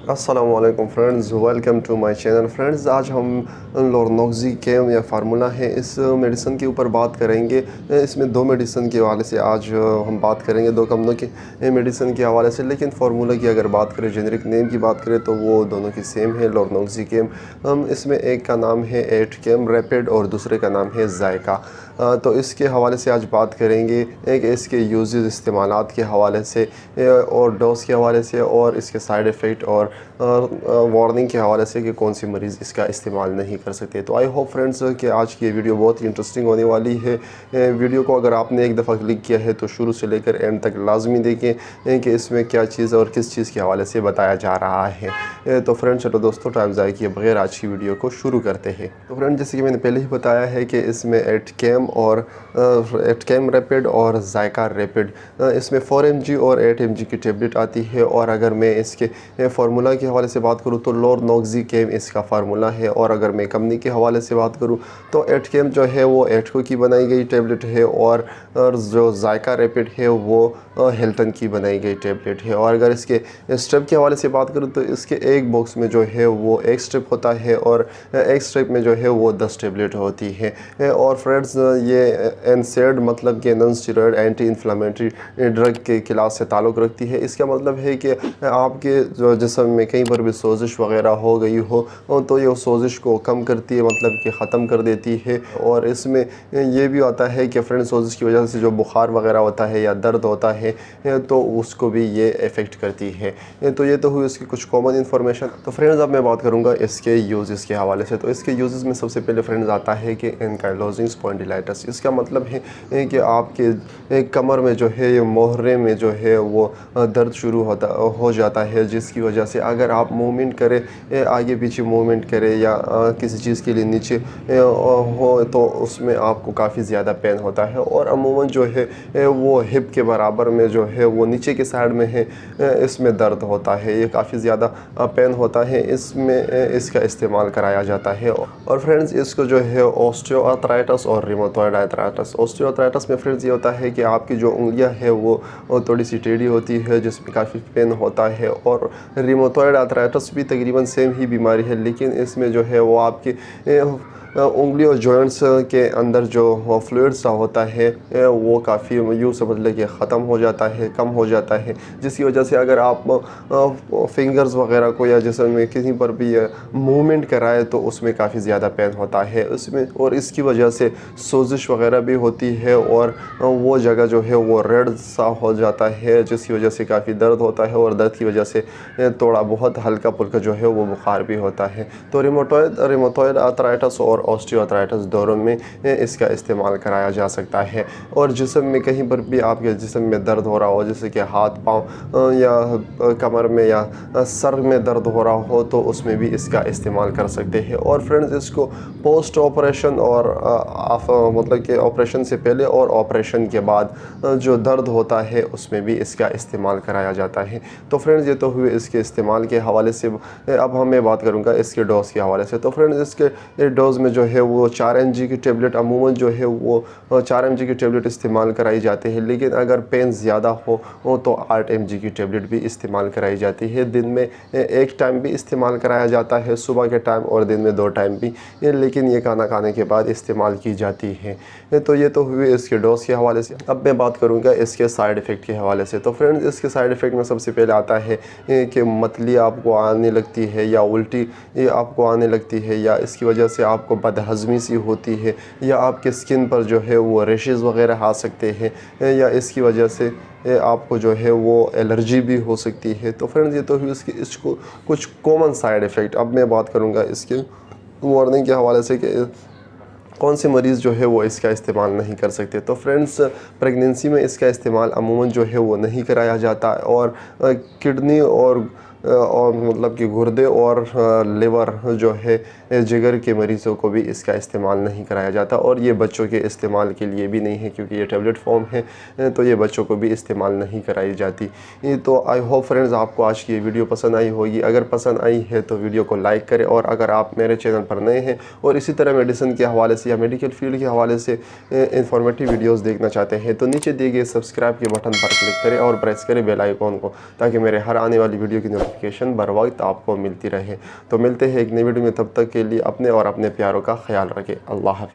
अस्सलामुअलैकुम friends, welcome to my channel. Friends, आज हम लोरनोक्सिकेम या फार्मूला है इस मेडिसिन के ऊपर बात करेंगे। इसमें दो मेडिसिन के हवाले से आज हम बात करेंगे, दो कंपनियों के मेडिसिन के हवाले से। लेकिन फार्मूला की अगर बात करें, जेनेरिक नेम की बात करें तो वो दोनों की सेम है, लोरनोक्सिकेम। इसमें एक का नाम है एटकेम रैपिड और दूसरे का नाम है जायका। तो इसके हवाले से आज बात करेंगे, एक इसके यूजेस इस्तेमालात के हवाले से और डोज के हवाले से और इसके साइड इफ़ेक्ट और वार्निंग के हवाले से कि कौन सी मरीज़ इसका इस्तेमाल नहीं कर सकते। तो आई होप फ्रेंड्स कि आज की ये वीडियो बहुत ही इंटरेस्टिंग होने वाली है। वीडियो को अगर आपने एक दफ़ा क्लिक किया है तो शुरू से लेकर एंड तक लाजमी देखें कि इसमें क्या चीज़ और किस चीज़ के हवाले से बताया जा रहा है। तो फ्रेंड्स, चलो दोस्तों, टाइम ज़ाया किए बगैर आज की वीडियो को शुरू करते हैं। तो फ्रेंड, जैसे कि मैंने पहले ही बताया है कि इसमें एटकेम रैपिड और जायका रैपिड, इसमें 4 mg और 8 mg की टेबलेट आती है। और अगर मैं इसके फार्मूला के हवाले से बात करूँ तो लोरनोक्सिकेम इसका फार्मूला है। और अगर मैं कंपनी के हवाले से बात करूँ तो एटकेम जो है वो एटको की बनाई गई टेबलेट है और जो जायका रैपिड है वो हिल्टन की बनाई गई टेबलेट है। और अगर इसके स्ट्रिप के हवाले से बात करूँ तो इसके एक बॉक्स में जो है वो एक स्ट्रिप होता है और एक स्ट्रिप में जो है वो 10 टेबलेट होती है। और फ्रेंड्स, ये एनसेड मतलब कि non steroid anti inflammatory drug के क्लास से ताल्लुक़ रखती है। इसका मतलब है कि आपके जो जिस्म में कहीं पर भी सोजिश वगैरह हो गई हो तो ये सोजिश को कम करती है, मतलब कि ख़त्म कर देती है। और इसमें ये भी आता है कि फ्रेंड्स, सोजिश की वजह से जो बुखार वगैरह होता है या दर्द होता है तो उसको भी ये इफ़ेक्ट करती है। तो ये तो हुई इसकी कुछ कॉमन इन्फॉर्मेशन। तो फ्रेंड्स, अब मैं बात करूँगा इसके यूज़ के हवाले से। तो इसके यूज़ में सबसे पहले फ्रेंड्स आता है कि एनकाइलोजिंग स्पॉन्डिलाइटिस। इसका मतलब है कि आपके कमर में जो है, मोहरे में जो है वो दर्द शुरू हो जाता है, जिसकी वजह से अगर आप मूवमेंट करें, आगे पीछे मूवमेंट करें या किसी चीज़ के लिए नीचे हो तो उसमें आपको काफ़ी ज़्यादा पेन होता है। और अमूमन जो है वो हिप के बराबर में जो है वो नीचे के साइड में है, इसमें दर्द होता है, ये काफ़ी ज़्यादा पेन होता है। इसमें इसका इस्तेमाल कराया जाता है। और फ्रेंड्स, इसको जो है ऑस्टियोआर्थराइटिस और रिमोटॉयड आर्थराइटिस। ऑस्टियोआर्थराइटिस में फ्रेंड्स ये होता है कि आपकी जो उंगलियां है वो थोड़ी सी टेढ़ी होती है, जिसमें काफ़ी पेन होता है। और रिमोटॉयड आर्थराइटिस भी तकरीबन सेम ही बीमारी है, लेकिन इसमें जो है वो आपकी उंगली और जॉइंट्स के अंदर जो फ्लूइड सा होता है वो काफ़ी यूँ समझ लें कि ख़त्म हो जाता है, कम हो जाता है, जिसकी वजह से अगर आप फिंगर्स वगैरह को या जिसम में किसी पर भी मूवमेंट कराए तो उसमें काफ़ी ज़्यादा पेन होता है उसमें। और इसकी वजह से सोजिश वगैरह भी होती है और वो जगह जो है वो रेड सा हो जाता है, जिसकी वजह से काफ़ी दर्द होता है। और दर्द की वजह से थोड़ा बहुत हल्का फुल्का जो है वो बुखार भी होता है। तो रिमोटॉयड आर्थराइटिस और ऑस्टियोआर्थराइटिस दोनों में इसका इस्तेमाल कराया जा सकता है। और जिस्म में कहीं पर भी आपके जिस्म में दर्द हो रहा हो, जैसे कि हाथ पाँव या कमर में या सर में दर्द हो रहा हो, तो उसमें भी इसका इस्तेमाल कर सकते हैं। और फ्रेंड्स, इसको पोस्ट ऑपरेशन और मतलब कि ऑपरेशन से पहले और ऑपरेशन के बाद जो दर्द होता है उसमें भी इसका इस्तेमाल कराया जाता है। तो फ्रेंड्स, ये तो हुए इसके इस्तेमाल के हवाले से। अब मैं बात करूँगा इसके डोज के हवाले से। तो फ्रेंड्स, इसके डोज में जो है वो 4 mg की टेबलेट अमूमन जो है वो 4 mg की टेबलेट इस्तेमाल कराई जाती है। लेकिन अगर पेन ज़्यादा हो तो 8 mg की टेबलेट भी इस्तेमाल कराई जाती है। दिन में एक टाइम भी इस्तेमाल कराया जाता है, सुबह के टाइम, और दिन में 2 टाइम भी, लेकिन ये खाना खाने के बाद इस्तेमाल की जाती है। तो ये तो हुए इसके डोज के हवाले से। अब मैं बात करूँगा इसके साइड इफ़ेक्ट के हवाले से। तो फ्रेंड्स, इसके साइड इफ़ेक्ट में सबसे पहले आता है कि मतली आपको आने लगती है या उल्टी आपको आने लगती है, या इसकी वजह से आपको बदहज़मी सी होती है, या आपके स्किन पर जो है वो रेशेस वगैरह आ सकते हैं, या इसकी वजह से आपको जो है वो एलर्जी भी हो सकती है। तो फ्रेंड्स, ये तो हुई इसको कुछ कॉमन साइड इफ़ेक्ट। अब मैं बात करूँगा इसके वार्निंग के हवाले से कि कौन से मरीज़ जो है वो इसका इस्तेमाल नहीं कर सकते। तो फ्रेंड्स, प्रेगनेंसी में इसका इस्तेमाल अमूमन जो है वो नहीं कराया जाता। और किडनी और मतलब कि गुर्दे और लिवर जो है, जिगर के मरीज़ों को भी इसका इस्तेमाल नहीं कराया जाता। और ये बच्चों के इस्तेमाल के लिए भी नहीं है, क्योंकि ये टैबलेट फॉर्म है, तो ये बच्चों को भी इस्तेमाल नहीं कराई जाती। तो आई होप फ्रेंड्स आपको आज की ये वीडियो पसंद आई होगी। अगर पसंद आई है तो वीडियो को लाइक करें। और अगर आप मेरे चैनल पर नए हैं और इसी तरह मेडिसिन के हवाले से या मेडिकल फील्ड के हवाले से इंफॉर्मेटिव वीडियोज़ देखना चाहते हैं तो नीचे दिए गए सब्सक्राइब के बटन पर क्लिक करें और प्रेस करें बेल आइकॉन को, ताकि मेरे हर आने वाली वीडियो की नोटिफिकेशन नोटिफिकेशन बर वक्त आपको मिलती रहे। तो मिलते हैं एक नई वीडियो में, तब तक के लिए अपने और अपने प्यारों का ख्याल रखें। अल्लाह हाफ़िज़।